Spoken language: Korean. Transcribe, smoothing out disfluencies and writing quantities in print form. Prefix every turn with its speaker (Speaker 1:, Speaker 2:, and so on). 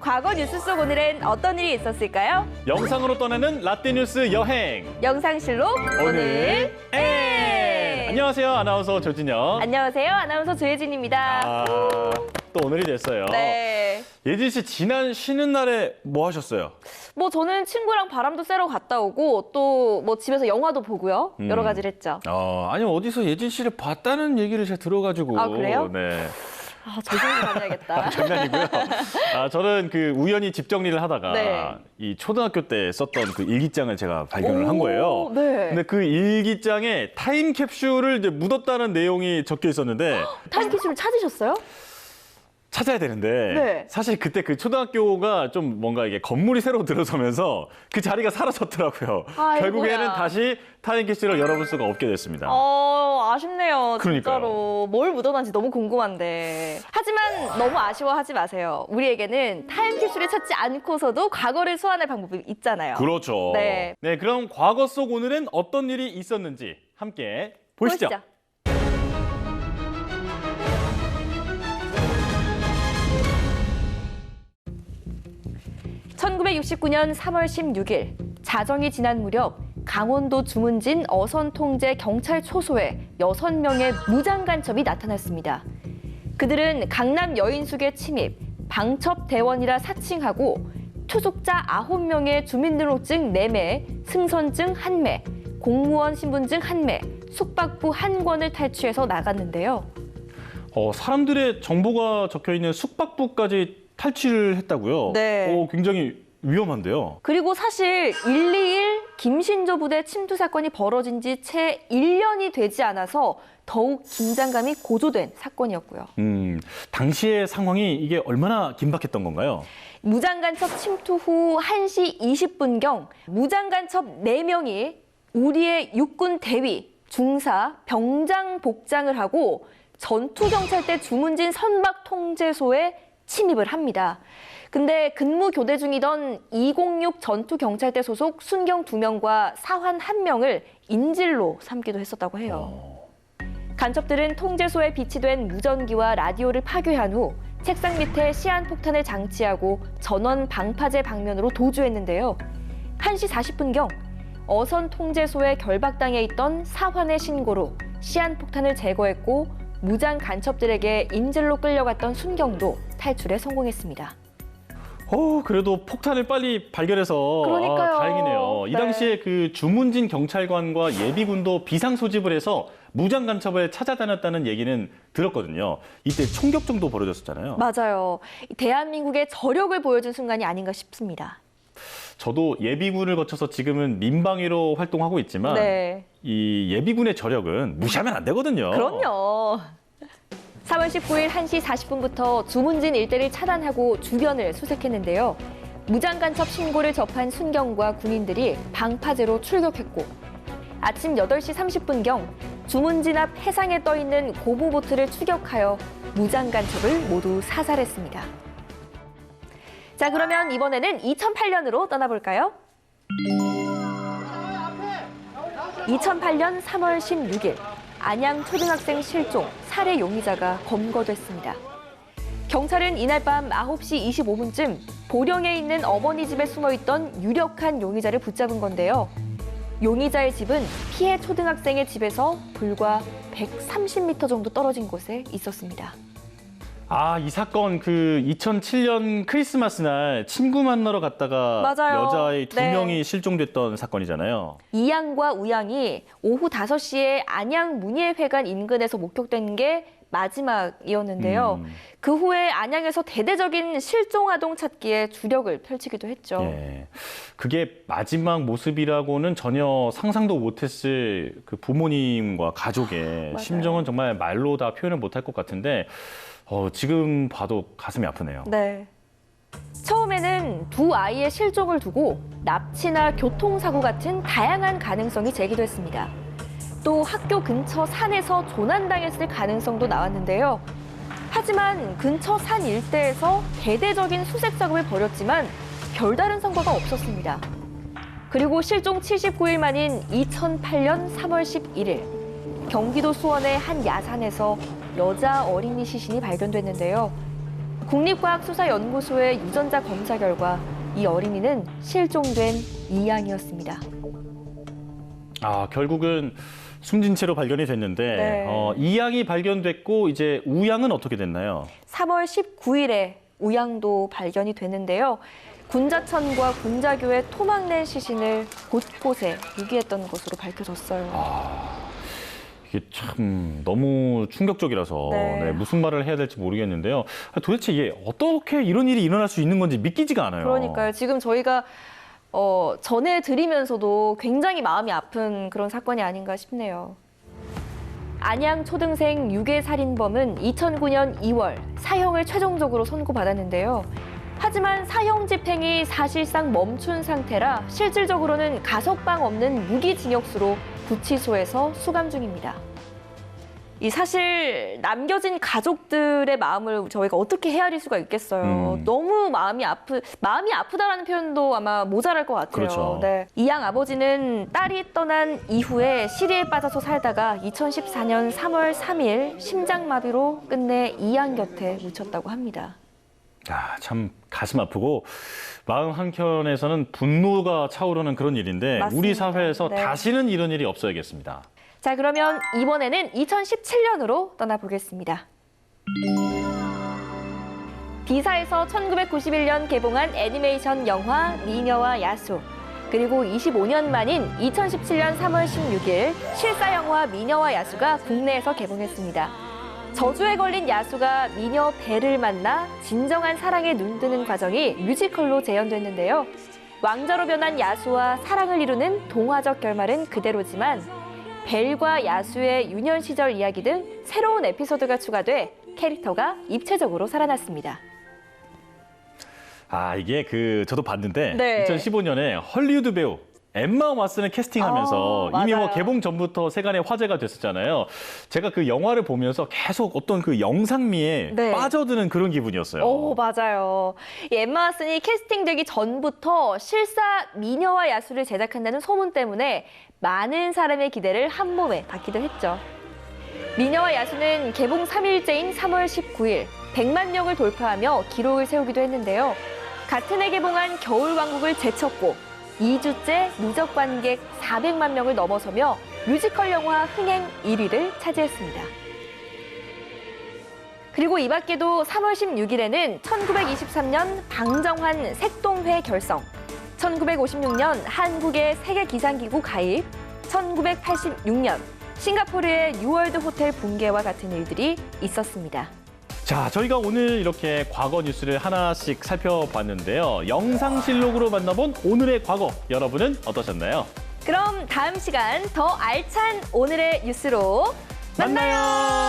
Speaker 1: 과거 뉴스 속 오늘은 어떤 일이 있었을까요?
Speaker 2: 영상으로 떠나는 라떼 뉴스 여행.
Speaker 1: 영상실록 오늘 에!
Speaker 2: 안녕하세요. 아나운서 조진영.
Speaker 1: 안녕하세요. 아나운서 조혜진입니다.
Speaker 2: 또 오늘이 됐어요.
Speaker 1: 네.
Speaker 2: 예진 씨 지난 쉬는 날에 뭐 하셨어요?
Speaker 1: 뭐 저는 친구랑 바람도 쐬러 갔다 오고 또 뭐 집에서 영화도 보고요. 여러 가지를 했죠.
Speaker 2: 아니 어디서 예진 씨를 봤다는 얘기를 제가 들어가지고.
Speaker 1: 아, 그래요?
Speaker 2: 네.
Speaker 1: 조심히 다녀야겠다.
Speaker 2: 장난이고요. 저는 그 우연히 집 정리를 하다가
Speaker 1: 네.
Speaker 2: 이 초등학교 때 썼던 그 일기장을 제가 발견을 한 거예요.
Speaker 1: 네.
Speaker 2: 근데 그 일기장에 타임캡슐을 이제 묻었다는 내용이 적혀 있었는데
Speaker 1: 타임캡슐을 찾으셨어요?
Speaker 2: 찾아야 되는데
Speaker 1: 네.
Speaker 2: 사실 그때 그 초등학교가 좀 뭔가 이게 건물이 새로 들어서면서 그 자리가 사라졌더라고요.
Speaker 1: 아이고야.
Speaker 2: 결국에는 다시 타임캡슐을 열어볼 수가 없게 됐습니다.
Speaker 1: 아쉽네요.
Speaker 2: 그러니까요.
Speaker 1: 진짜로. 뭘 묻어놨는지 너무 궁금한데. 하지만 너무 아쉬워하지 마세요. 우리에게는 타임캡슐을 찾지 않고서도 과거를 소환할 방법이 있잖아요.
Speaker 2: 그렇죠.
Speaker 1: 네.
Speaker 2: 네, 그럼 과거 속 오늘은 어떤 일이 있었는지 함께 보시죠.
Speaker 1: 1969년 3월 16일 자정이 지난 무렵 강원도 주문진 어선통제 경찰 초소에 6명의 무장 간첩이 나타났습니다. 그들은 강남 여인숙에 침입, 방첩 대원이라 사칭하고 투숙자 9명의 주민등록증 4매, 승선증 1매, 공무원 신분증 1매, 숙박부 1권을 탈취해서 나갔는데요.
Speaker 2: 사람들의 정보가 적혀 있는 숙박부까지 탈취를 했다고요?
Speaker 1: 네.
Speaker 2: 굉장히 위험한데요.
Speaker 1: 그리고 사실 121 김신조 부대 침투 사건이 벌어진 지 채 1년이 되지 않아서 더욱 긴장감이 고조된 사건이었고요.
Speaker 2: 당시의 상황이 이게 얼마나 긴박했던 건가요?
Speaker 1: 무장간첩 침투 후 1시 20분경 무장간첩 4명이 우리의 육군 대위, 중사, 병장 복장을 하고 전투경찰대 주문진 선박통제소에 침입을 합니다. 근데 근무 교대 중이던 206 전투경찰대 소속 순경 2명과 사환 1명을 인질로 삼기도 했었다고 해요. 간첩들은 통제소에 비치된 무전기와 라디오를 파괴한 후 책상 밑에 시한폭탄을 장치하고 전원 방파제 방면으로 도주했는데요. 1시 40분경 어선 통제소에 결박당해 있던 사환의 신고로 시한폭탄을 제거했고 무장 간첩들에게 인질로 끌려갔던 순경도 탈출에 성공했습니다.
Speaker 2: 그래도 폭탄을 빨리 발견해서
Speaker 1: 그러니까요.
Speaker 2: 다행이네요. 이
Speaker 1: 네.
Speaker 2: 당시에 그 주문진 경찰관과 예비군도 비상 소집을 해서 무장 간첩을 찾아다녔다는 얘기는 들었거든요. 이때 총격전도 벌어졌었잖아요.
Speaker 1: 맞아요. 대한민국의 저력을 보여준 순간이 아닌가 싶습니다.
Speaker 2: 저도 예비군을 거쳐서 지금은 민방위로 활동하고 있지만
Speaker 1: 네.
Speaker 2: 이 예비군의 저력은 무시하면 안 되거든요.
Speaker 1: 그럼요. 4월 19일 1시 40분부터 주문진 일대를 차단하고 주변을 수색했는데요. 무장간첩 신고를 접한 순경과 군인들이 방파제로 출격했고 아침 8시 30분경 주문진 앞 해상에 떠있는 고무보트를 추격하여 무장간첩을 모두 사살했습니다. 자, 그러면 이번에는 2008년으로 떠나볼까요? 2008년 3월 16일 안양 초등학생 실종, 살해 용의자가 검거됐습니다. 경찰은 이날 밤 9시 25분쯤 보령에 있는 어머니 집에 숨어있던 유력한 용의자를 붙잡은 건데요. 용의자의 집은 피해 초등학생의 집에서 불과 130m 정도 떨어진 곳에 있었습니다.
Speaker 2: 이 사건 그 2007년 크리스마스 날 친구 만나러 갔다가
Speaker 1: 맞아요.
Speaker 2: 여자의 2
Speaker 1: 네.
Speaker 2: 명이 실종됐던 사건이잖아요.
Speaker 1: 이양과 우양이 오후 5시에 안양 문예회관 인근에서 목격된 게 마지막이었는데요. 그 후에 안양에서 대대적인 실종 아동 찾기에 주력을 펼치기도 했죠.
Speaker 2: 예. 그게 마지막 모습이라고는 전혀 상상도 못했을 그 부모님과 가족의
Speaker 1: 맞아요.
Speaker 2: 심정은 정말 말로 다 표현을 못할 것 같은데 지금 봐도 가슴이 아프네요.
Speaker 1: 네. 처음에는 두 아이의 실종을 두고 납치나 교통사고 같은 다양한 가능성이 제기됐습니다. 또 학교 근처 산에서 조난당했을 가능성도 나왔는데요. 하지만 근처 산 일대에서 대대적인 수색 작업을 벌였지만 별다른 성과가 없었습니다. 그리고 실종 79일 만인 2008년 3월 11일 경기도 수원의 한 야산에서 여자 어린이 시신이 발견됐는데요. 국립과학수사연구소의 유전자 검사 결과 이 어린이는 실종된 이양이었습니다.
Speaker 2: 결국은 숨진 채로 발견이 됐는데
Speaker 1: 네.
Speaker 2: 이양이 발견됐고 이제 우양은 어떻게 됐나요?
Speaker 1: 3월 19일에 우양도 발견이 됐는데요. 군자천과 군자교의 토막낸 시신을 곳곳에 유기했던 것으로 밝혀졌어요.
Speaker 2: 이게 참 너무 충격적이라서
Speaker 1: 네.
Speaker 2: 무슨 말을 해야 될지 모르겠는데요. 도대체 이게 어떻게 이런 일이 일어날 수 있는 건지 믿기지가 않아요.
Speaker 1: 그러니까요. 지금 저희가 전해드리면서도 굉장히 마음이 아픈 그런 사건이 아닌가 싶네요. 안양 초등생 유괴 살인범은 2009년 2월 사형을 최종적으로 선고받았는데요. 하지만 사형 집행이 사실상 멈춘 상태라 실질적으로는 가석방 없는 무기징역수로 구치소에서 수감 중입니다. 이 사실 남겨진 가족들의 마음을 저희가 어떻게 헤아릴 수가 있겠어요. 너무 마음이 아프다라는 표현도 아마 모자랄 것 같아요.
Speaker 2: 그렇죠.
Speaker 1: 네. 이양 아버지는 딸이 떠난 이후에 시리에 빠져서 살다가 2014년 3월 3일 심장마비로 끝내 이양 곁에 묻혔다고 합니다.
Speaker 2: 참 가슴 아프고 마음 한켠에서는 분노가 차오르는 그런 일인데
Speaker 1: 맞습니다.
Speaker 2: 우리 사회에서
Speaker 1: 네.
Speaker 2: 다시는 이런 일이 없어야겠습니다.
Speaker 1: 자, 그러면 이번에는 2017년으로 떠나보겠습니다. 비사에서 1991년 개봉한 애니메이션 영화 미녀와 야수, 그리고 25년 만인 2017년 3월 16일 실사 영화 미녀와 야수가 국내에서 개봉했습니다. 저주에 걸린 야수가 미녀 벨을 만나 진정한 사랑에 눈뜨는 과정이 뮤지컬로 재현됐는데요. 왕자로 변한 야수와 사랑을 이루는 동화적 결말은 그대로지만 벨과 야수의 유년 시절 이야기 등 새로운 에피소드가 추가돼 캐릭터가 입체적으로 살아났습니다.
Speaker 2: 이게 저도 봤는데
Speaker 1: 네.
Speaker 2: 2015년에 헐리우드 배우 엠마 왓슨을 캐스팅하면서 이미
Speaker 1: 맞아요.
Speaker 2: 개봉 전부터 세간의 화제가 됐었잖아요. 제가 그 영화를 보면서 계속 어떤 그 영상미에
Speaker 1: 네.
Speaker 2: 빠져드는 그런 기분이었어요.
Speaker 1: 오, 맞아요. 이 엠마 왓슨이 캐스팅되기 전부터 실사 미녀와 야수를 제작한다는 소문 때문에 많은 사람의 기대를 한 몸에 받기도 했죠. 미녀와 야수는 개봉 3일째인 3월 19일 100만 명을 돌파하며 기록을 세우기도 했는데요. 같은 해 개봉한 겨울왕국을 제쳤고 2주째 누적 관객 400만 명을 넘어서며 뮤지컬 영화 흥행 1위를 차지했습니다. 그리고 이 밖에도 3월 16일에는 1923년 방정환 색동회 결성, 1956년 한국의 세계기상기구 가입, 1986년 싱가포르의 뉴월드 호텔 붕괴와 같은 일들이 있었습니다.
Speaker 2: 자, 저희가 오늘 이렇게 과거 뉴스를 하나씩 살펴봤는데요. 영상실록으로 만나본 오늘의 과거, 여러분은 어떠셨나요?
Speaker 1: 그럼 다음 시간 더 알찬 오늘의 뉴스로 만나요.